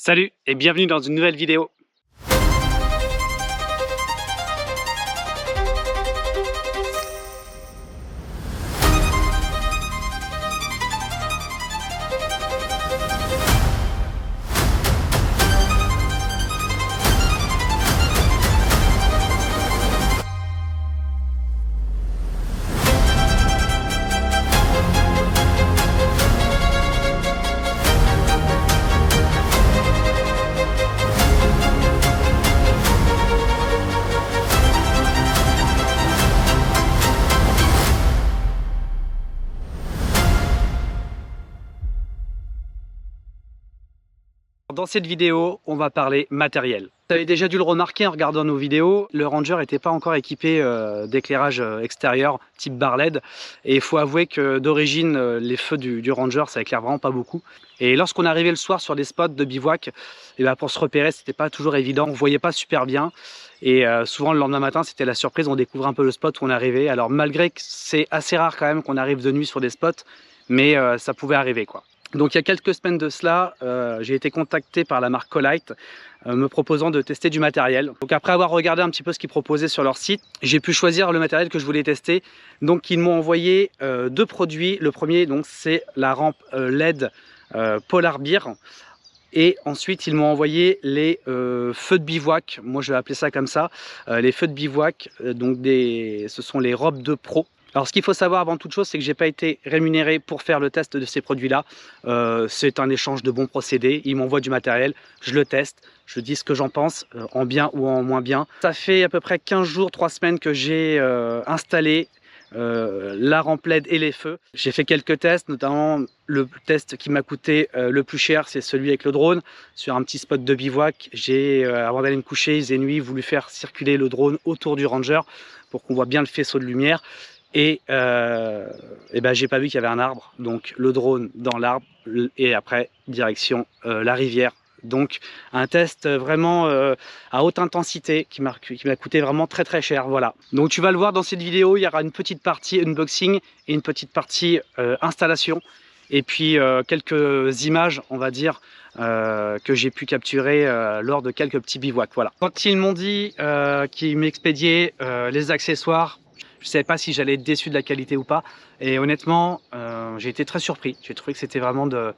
Salut et bienvenue dans une nouvelle vidéo. Dans cette vidéo, on va parler matériel. Vous avez déjà dû le remarquer en regardant nos vidéos, le Ranger n'était pas encore équipé d'éclairage extérieur type bar LED. Et il faut avouer que d'origine, les feux du Ranger, ça éclaire vraiment pas beaucoup. Et lorsqu'on arrivait le soir sur des spots de bivouac, et ben pour se repérer, c'était pas toujours évident, on voyait pas super bien. Et souvent le lendemain matin, c'était la surprise, on découvre un peu le spot où on arrivait. Alors malgré que c'est assez rare quand même qu'on arrive de nuit sur des spots, mais ça pouvait arriver quoi. Donc il y a quelques semaines de cela, j'ai été contacté par la marque Colite me proposant de tester du matériel. Donc après avoir regardé un petit peu ce qu'ils proposaient sur leur site, j'ai pu choisir le matériel que je voulais tester. Donc ils m'ont envoyé deux produits. Le premier donc c'est la rampe LED Polar Bear. Et ensuite ils m'ont envoyé les feux de bivouac, moi je vais appeler ça comme ça, les feux de bivouac, donc ce sont les Rob 2 Pro. Alors ce qu'il faut savoir avant toute chose, c'est que j'ai pas été rémunéré pour faire le test de ces produits-là. C'est un échange de bons procédés. Ils m'envoient du matériel, je le teste, je dis ce que j'en pense, en bien ou en moins bien. Ça fait à peu près 15 jours, 3 semaines que j'ai installé la rampe LED et les feux. J'ai fait quelques tests, notamment le test qui m'a coûté le plus cher, c'est celui avec le drone, sur un petit spot de bivouac. J'ai, avant d'aller me coucher, il faisait nuit, voulu faire circuler le drone autour du Ranger pour qu'on voit bien le faisceau de lumière. Et ben, j'ai pas vu qu'il y avait un arbre, donc le drone dans l'arbre et après direction la rivière. Donc un test vraiment à haute intensité qui m'a coûté vraiment très cher. Voilà. Donc tu vas le voir dans cette vidéo, il y aura une petite partie unboxing et une petite partie installation. Et puis quelques images, on va dire, que j'ai pu capturer lors de quelques petits bivouacs. Voilà. Quand ils m'ont dit qu'ils m'expédiaient les accessoires, je ne savais pas si j'allais être déçu de la qualité ou pas. Et honnêtement, j'ai été très surpris. J'ai trouvé que c'était vraiment de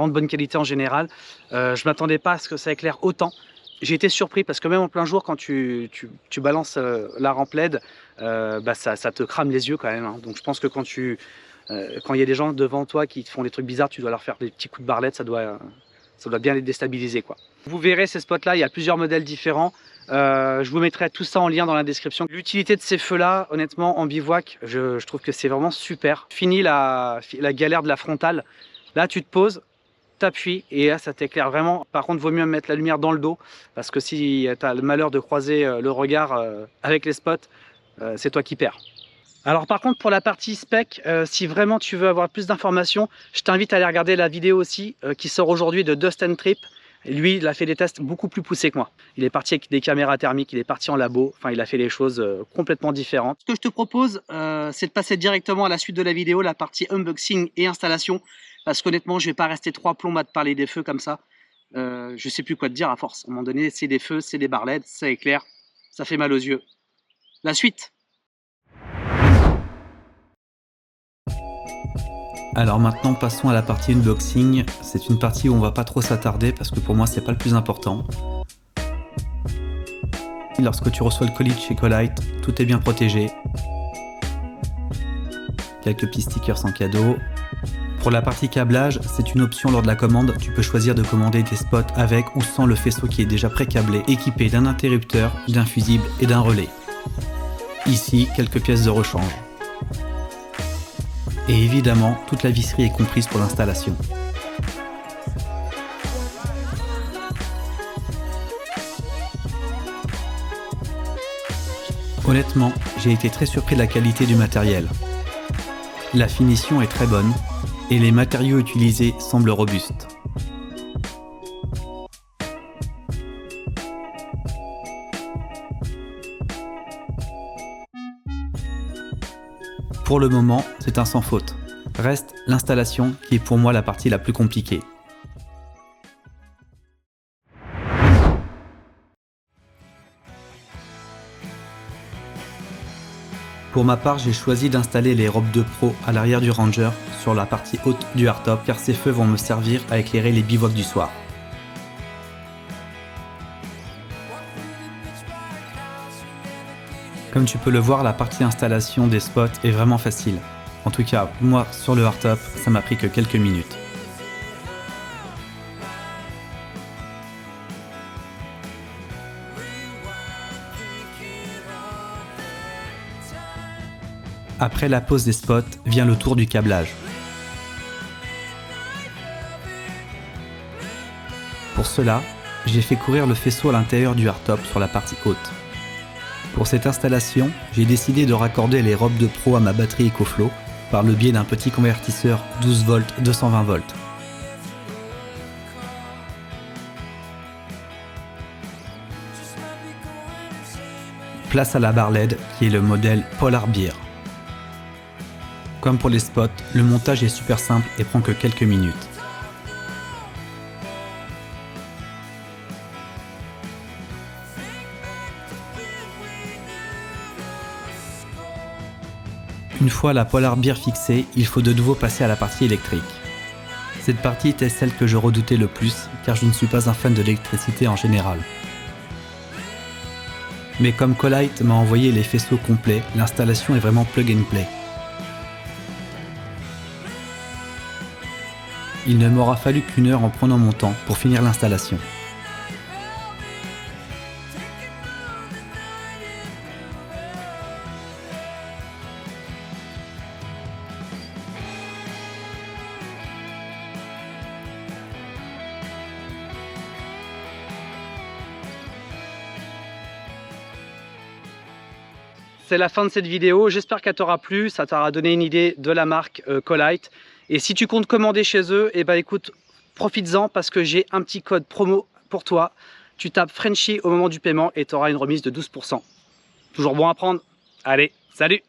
bonne qualité en général. Je ne m'attendais pas à ce que ça éclaire autant. J'ai été surpris parce que même en plein jour, quand tu balances la rampe LED, bah ça te crame les yeux quand même. Hein. Donc je pense que quand il y a des gens devant toi qui te font des trucs bizarres, tu dois leur faire des petits coups de bar LED, ça doit bien les déstabiliser, quoi. Vous verrez ces spots là, il y a plusieurs modèles différents. Je vous mettrai tout ça en lien dans la description. L'utilité de ces feux là, honnêtement en bivouac, je trouve que c'est vraiment super. Fini la galère de la frontale. Là tu te poses, t'appuies et là ça t'éclaire vraiment. Par contre vaut mieux mettre la lumière dans le dos, parce que si tu as le malheur de croiser le regard avec les spots, c'est toi qui perds. Alors par contre pour la partie spec, si vraiment tu veux avoir plus d'informations, je t'invite à aller regarder la vidéo aussi qui sort aujourd'hui de Dust & Trip. Lui, il a fait des tests beaucoup plus poussés que moi. Il est parti avec des caméras thermiques, il est parti en labo, enfin il a fait des choses complètement différentes. Ce que je te propose, c'est de passer directement à la suite de la vidéo, la partie unboxing et installation, parce qu'honnêtement, je vais pas rester 3 plombes à te parler des feux comme ça. Je sais plus quoi te dire à force. À un moment donné, c'est des feux, c'est des bar LED, ça éclaire, ça fait mal aux yeux. La suite. Alors maintenant passons à la partie unboxing. C'est une partie où on va pas trop s'attarder parce que pour moi c'est pas le plus important. Lorsque tu reçois le colis de chez Colite, tout est bien protégé. Quelques petits stickers en cadeau. Pour la partie câblage, c'est une option lors de la commande. Tu peux choisir de commander des spots avec ou sans le faisceau qui est déjà pré-câblé, équipé d'un interrupteur, d'un fusible et d'un relais. Ici, quelques pièces de rechange. Et évidemment, toute la visserie est comprise pour l'installation. Honnêtement, j'ai été très surpris de la qualité du matériel. La finition est très bonne et les matériaux utilisés semblent robustes. Pour le moment, c'est un sans faute. Reste l'installation qui est pour moi la partie la plus compliquée. Pour ma part, j'ai choisi d'installer les robes de pro à l'arrière du Ranger sur la partie haute du hardtop car ces feux vont me servir à éclairer les bivouacs du soir. Comme tu peux le voir, la partie installation des spots est vraiment facile. En tout cas, moi, sur le hardtop, ça m'a pris que quelques minutes. Après la pose des spots, vient le tour du câblage. Pour cela, j'ai fait courir le faisceau à l'intérieur du hardtop sur la partie haute. Pour cette installation, j'ai décidé de raccorder les robes de pro à ma batterie EcoFlow par le biais d'un petit convertisseur 12 volts 220 volts. Place à la barre LED qui est le modèle Polar Bear. Comme pour les spots, le montage est super simple et prend que quelques minutes. Une fois la Polar Bear fixée, il faut de nouveau passer à la partie électrique. Cette partie était celle que je redoutais le plus car je ne suis pas un fan de l'électricité en général. Mais comme Colite m'a envoyé les faisceaux complets, l'installation est vraiment plug and play. Il ne m'aura fallu qu'une heure en prenant mon temps pour finir l'installation. C'est la fin de cette vidéo, j'espère qu'elle t'aura plu, ça t'aura donné une idée de la marque Colite. Et si tu comptes commander chez eux, eh ben écoute, profites-en parce que j'ai un petit code promo pour toi. Tu tapes Frenchy au moment du paiement et tu auras une remise de 12%. Toujours bon à prendre. Allez, salut!